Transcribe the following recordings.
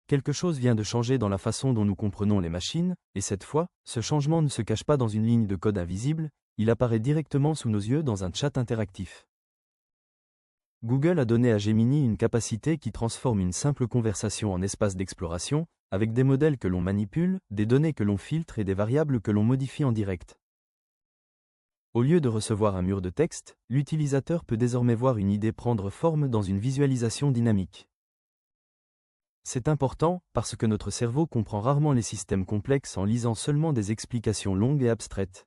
quelque chose vient de changer dans la façon dont nous comprenons les machines, et cette fois, ce changement ne se cache pas dans une ligne de code invisible, il apparaît directement sous nos yeux dans un chat interactif. Google a donné à Gemini une capacité qui transforme une simple conversation en espace d'exploration, avec des modèles que l'on manipule, des données que l'on filtre et des variables que l'on modifie en direct. Au lieu de recevoir un mur de texte, l'utilisateur peut désormais voir une idée prendre forme dans une visualisation dynamique. C'est important parce que notre cerveau comprend rarement les systèmes complexes en lisant seulement des explications longues et abstraites.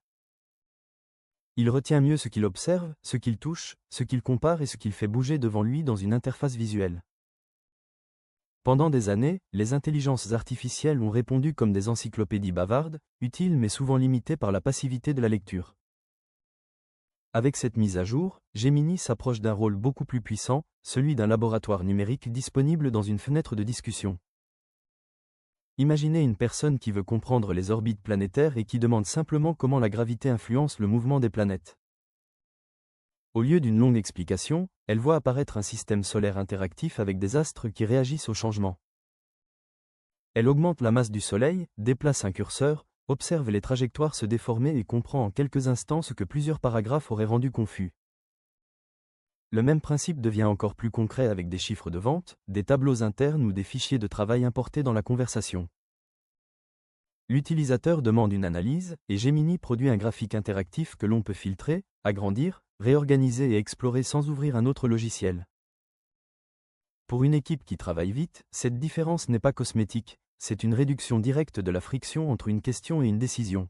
Il retient mieux ce qu'il observe, ce qu'il touche, ce qu'il compare et ce qu'il fait bouger devant lui dans une interface visuelle. Pendant des années, les intelligences artificielles ont répondu comme des encyclopédies bavardes, utiles mais souvent limitées par la passivité de la lecture. Avec cette mise à jour, Gemini s'approche d'un rôle beaucoup plus puissant, celui d'un laboratoire numérique disponible dans une fenêtre de discussion. Imaginez une personne qui veut comprendre les orbites planétaires et qui demande simplement comment la gravité influence le mouvement des planètes. Au lieu d'une longue explication, elle voit apparaître un système solaire interactif avec des astres qui réagissent au changement. Elle augmente la masse du Soleil, déplace un curseur, observe les trajectoires se déformer et comprend en quelques instants ce que plusieurs paragraphes auraient rendu confus. Le même principe devient encore plus concret avec des chiffres de vente, des tableaux internes ou des fichiers de travail importés dans la conversation. L'utilisateur demande une analyse, et Gemini produit un graphique interactif que l'on peut filtrer, agrandir, réorganiser et explorer sans ouvrir un autre logiciel. Pour une équipe qui travaille vite, cette différence n'est pas cosmétique, c'est une réduction directe de la friction entre une question et une décision.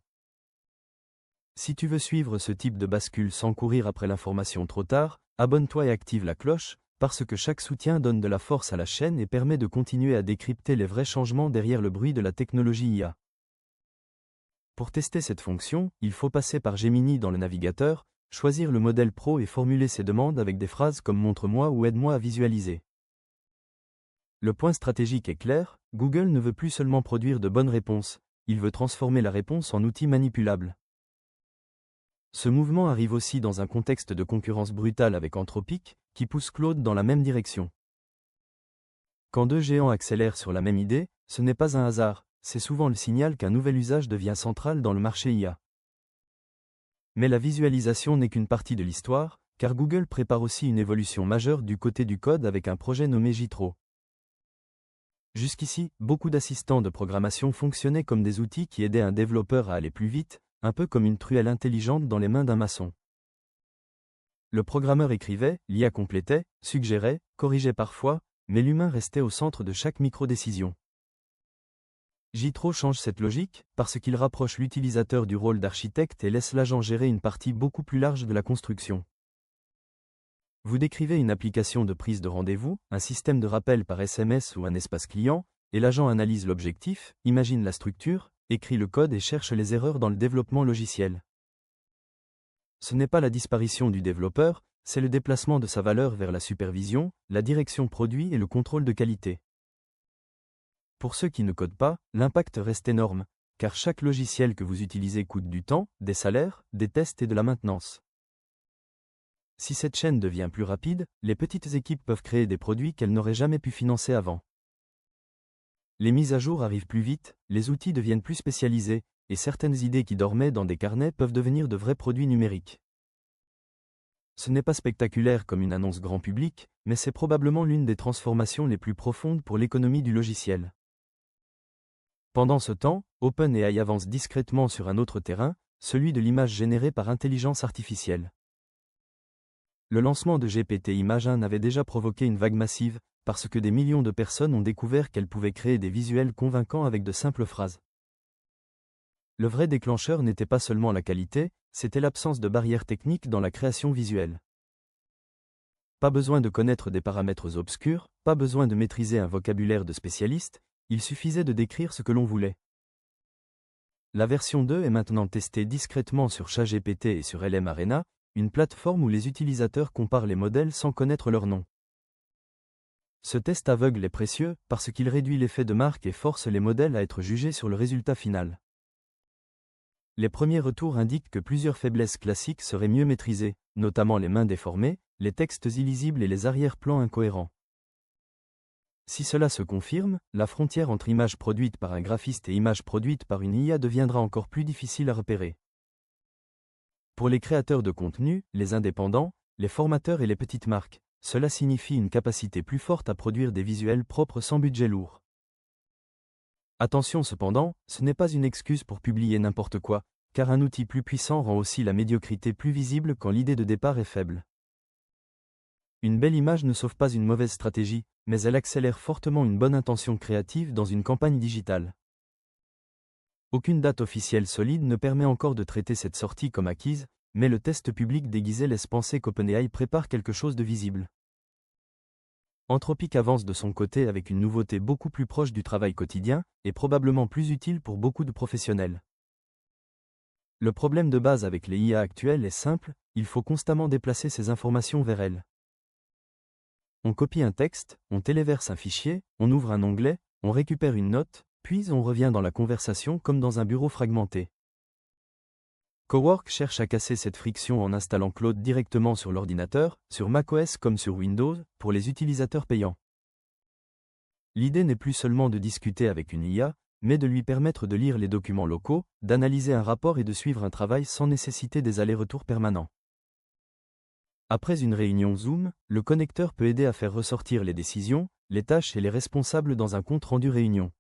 Si tu veux suivre ce type de bascule sans courir après l'information trop tard, abonne-toi et active la cloche, parce que chaque soutien donne de la force à la chaîne et permet de continuer à décrypter les vrais changements derrière le bruit de la technologie IA. Pour tester cette fonction, il faut passer par Gemini dans le navigateur, choisir le modèle Pro et formuler ses demandes avec des phrases comme « Montre-moi » ou « Aide-moi à visualiser ». Le point stratégique est clair, Google ne veut plus seulement produire de bonnes réponses, il veut transformer la réponse en outil manipulable. Ce mouvement arrive aussi dans un contexte de concurrence brutale avec Anthropic, qui pousse Claude dans la même direction. Quand deux géants accélèrent sur la même idée, ce n'est pas un hasard, c'est souvent le signal qu'un nouvel usage devient central dans le marché IA. Mais la visualisation n'est qu'une partie de l'histoire, car Google prépare aussi une évolution majeure du côté du code avec un projet nommé Jitro. Jusqu'ici, beaucoup d'assistants de programmation fonctionnaient comme des outils qui aidaient un développeur à aller plus vite, un peu comme une truelle intelligente dans les mains d'un maçon. Le programmeur écrivait, l'IA complétait, suggérait, corrigeait parfois, mais l'humain restait au centre de chaque micro-décision. Jitro change cette logique, parce qu'il rapproche l'utilisateur du rôle d'architecte et laisse l'agent gérer une partie beaucoup plus large de la construction. Vous décrivez une application de prise de rendez-vous, un système de rappel par SMS ou un espace client, et l'agent analyse l'objectif, imagine la structure, écrit le code et cherche les erreurs dans le développement logiciel. Ce n'est pas la disparition du développeur, c'est le déplacement de sa valeur vers la supervision, la direction produit et le contrôle de qualité. Pour ceux qui ne codent pas, l'impact reste énorme, car chaque logiciel que vous utilisez coûte du temps, des salaires, des tests et de la maintenance. Si cette chaîne devient plus rapide, les petites équipes peuvent créer des produits qu'elles n'auraient jamais pu financer avant. Les mises à jour arrivent plus vite, les outils deviennent plus spécialisés, et certaines idées qui dormaient dans des carnets peuvent devenir de vrais produits numériques. Ce n'est pas spectaculaire comme une annonce grand public, mais c'est probablement l'une des transformations les plus profondes pour l'économie du logiciel. Pendant ce temps, OpenAI avance discrètement sur un autre terrain, celui de l'image générée par intelligence artificielle. Le lancement de GPT-Image 1 avait déjà provoqué une vague massive, parce que des millions de personnes ont découvert qu'elles pouvaient créer des visuels convaincants avec de simples phrases. Le vrai déclencheur n'était pas seulement la qualité, c'était l'absence de barrières techniques dans la création visuelle. Pas besoin de connaître des paramètres obscurs, pas besoin de maîtriser un vocabulaire de spécialiste, il suffisait de décrire ce que l'on voulait. La version 2 est maintenant testée discrètement sur ChatGPT et sur LM Arena, une plateforme où les utilisateurs comparent les modèles sans connaître leur nom. Ce test aveugle est précieux parce qu'il réduit l'effet de marque et force les modèles à être jugés sur le résultat final. Les premiers retours indiquent que plusieurs faiblesses classiques seraient mieux maîtrisées, notamment les mains déformées, les textes illisibles et les arrière-plans incohérents. Si cela se confirme, la frontière entre images produites par un graphiste et images produites par une IA deviendra encore plus difficile à repérer. Pour les créateurs de contenu, les indépendants, les formateurs et les petites marques, cela signifie une capacité plus forte à produire des visuels propres sans budget lourd. Attention cependant, ce n'est pas une excuse pour publier n'importe quoi, car un outil plus puissant rend aussi la médiocrité plus visible quand l'idée de départ est faible. Une belle image ne sauve pas une mauvaise stratégie, mais elle accélère fortement une bonne intention créative dans une campagne digitale. Aucune date officielle solide ne permet encore de traiter cette sortie comme acquise, mais le test public déguisé laisse penser qu'OpenAI prépare quelque chose de visible. Anthropic avance de son côté avec une nouveauté beaucoup plus proche du travail quotidien, et probablement plus utile pour beaucoup de professionnels. Le problème de base avec les IA actuelles est simple, il faut constamment déplacer ces informations vers elles. On copie un texte, on téléverse un fichier, on ouvre un onglet, on récupère une note, puis on revient dans la conversation comme dans un bureau fragmenté. Cowork cherche à casser cette friction en installant Claude directement sur l'ordinateur, sur macOS comme sur Windows, pour les utilisateurs payants. L'idée n'est plus seulement de discuter avec une IA, mais de lui permettre de lire les documents locaux, d'analyser un rapport et de suivre un travail sans nécessiter des allers-retours permanents. Après une réunion Zoom, le connecteur peut aider à faire ressortir les décisions, les tâches et les responsables dans un compte-rendu réunion.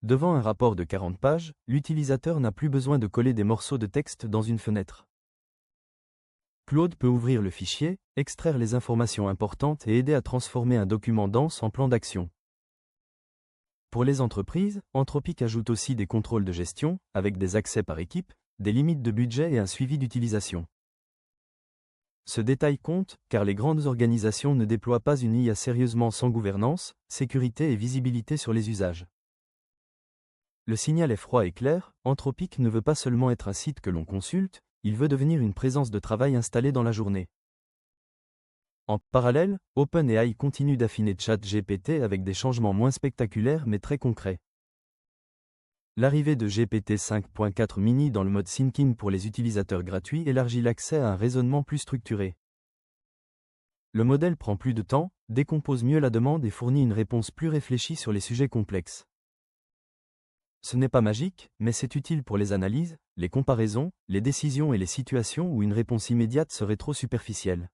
Devant un rapport de 40 pages, l'utilisateur n'a plus besoin de coller des morceaux de texte dans une fenêtre. Claude peut ouvrir le fichier, extraire les informations importantes et aider à transformer un document dense en plan d'action. Pour les entreprises, Anthropic ajoute aussi des contrôles de gestion, avec des accès par équipe, des limites de budget et un suivi d'utilisation. Ce détail compte, car les grandes organisations ne déploient pas une IA sérieusement sans gouvernance, sécurité et visibilité sur les usages. Le signal est froid et clair, Anthropic ne veut pas seulement être un site que l'on consulte, il veut devenir une présence de travail installée dans la journée. En parallèle, OpenAI continue d'affiner ChatGPT avec des changements moins spectaculaires mais très concrets. L'arrivée de GPT 5.4 mini dans le mode Thinking pour les utilisateurs gratuits élargit l'accès à un raisonnement plus structuré. Le modèle prend plus de temps, décompose mieux la demande et fournit une réponse plus réfléchie sur les sujets complexes. Ce n'est pas magique, mais c'est utile pour les analyses, les comparaisons, les décisions et les situations où une réponse immédiate serait trop superficielle.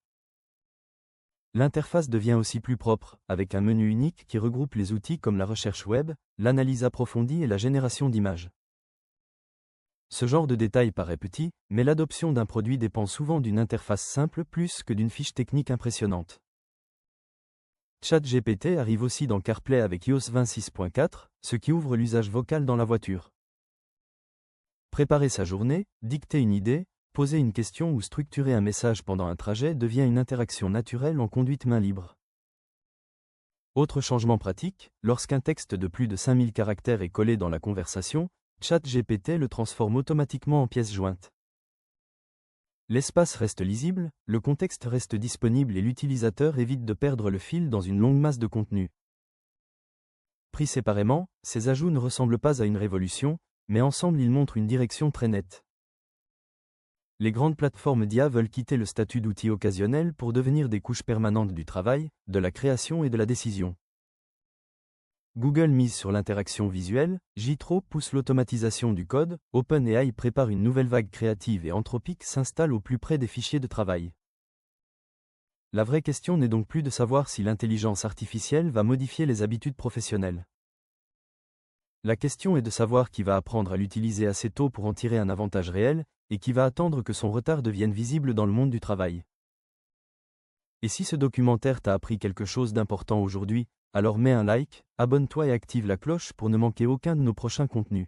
L'interface devient aussi plus propre, avec un menu unique qui regroupe les outils comme la recherche web, l'analyse approfondie et la génération d'images. Ce genre de détail paraît petit, mais l'adoption d'un produit dépend souvent d'une interface simple plus que d'une fiche technique impressionnante. ChatGPT arrive aussi dans CarPlay avec iOS 26.4, ce qui ouvre l'usage vocal dans la voiture. Préparer sa journée, dicter une idée, poser une question ou structurer un message pendant un trajet devient une interaction naturelle en conduite main libre. Autre changement pratique, lorsqu'un texte de plus de 5000 caractères est collé dans la conversation, ChatGPT le transforme automatiquement en pièce jointe. L'espace reste lisible, le contexte reste disponible et l'utilisateur évite de perdre le fil dans une longue masse de contenu. Pris séparément, ces ajouts ne ressemblent pas à une révolution, mais ensemble ils montrent une direction très nette. Les grandes plateformes d'IA veulent quitter le statut d'outil occasionnel pour devenir des couches permanentes du travail, de la création et de la décision. Google mise sur l'interaction visuelle, Jitro pousse l'automatisation du code, OpenAI prépare une nouvelle vague créative et Anthropic s'installe au plus près des fichiers de travail. La vraie question n'est donc plus de savoir si l'intelligence artificielle va modifier les habitudes professionnelles. La question est de savoir qui va apprendre à l'utiliser assez tôt pour en tirer un avantage réel, et qui va attendre que son retard devienne visible dans le monde du travail. Et si ce documentaire t'a appris quelque chose d'important aujourd'hui, alors mets un like, abonne-toi et active la cloche pour ne manquer aucun de nos prochains contenus.